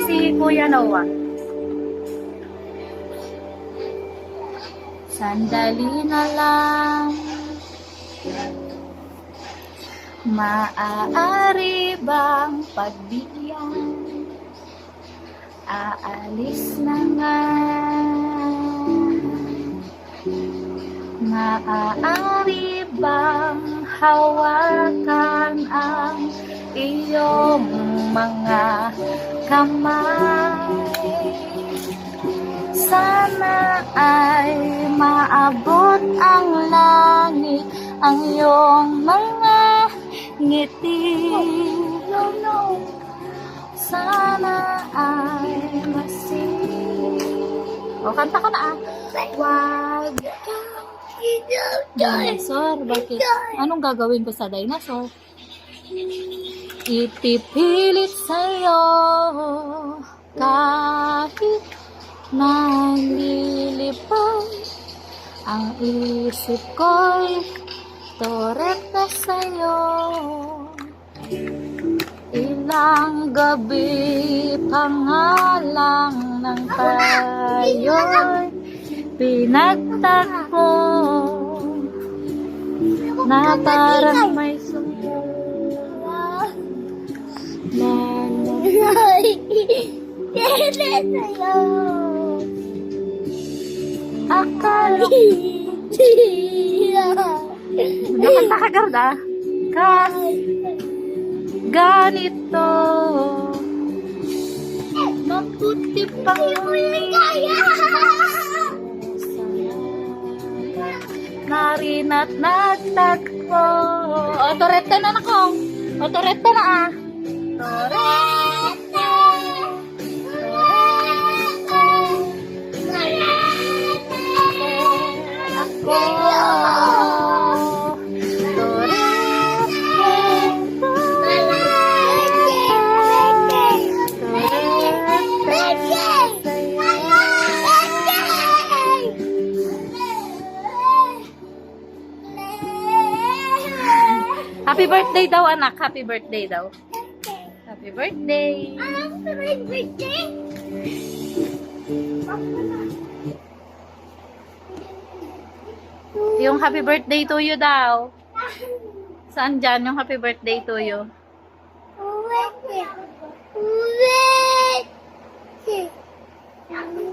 si Kuya Noah. Sandali na lang, maaari bang pagbigyan? Aalis na nga. Maaari bang hawakan ang iyong mga kamay? Sana ay maabot ang langit ang iyong mga ngiti. Sana ay O, kanta ka na ah. Wag dinosaur, bakit? Anong gagawin ko sa dinosaur? Ipipilit sa'yo kahit nalilipad ang isip ko'y toreta sa'yo. Ilang gabi pa nga lang nang tayo'y pinagtagpo na parang may sumuha akala nakanta ka Garda ganito maputi pang narina't nagtagpo. O, torete na nakong. O, torete na ah. Torete. Ako. Happy birthday daw, anak. Happy birthday daw. Happy birthday. Happy birthday. Yung happy birthday to you daw. Saan dyan yung happy birthday to you? Wait.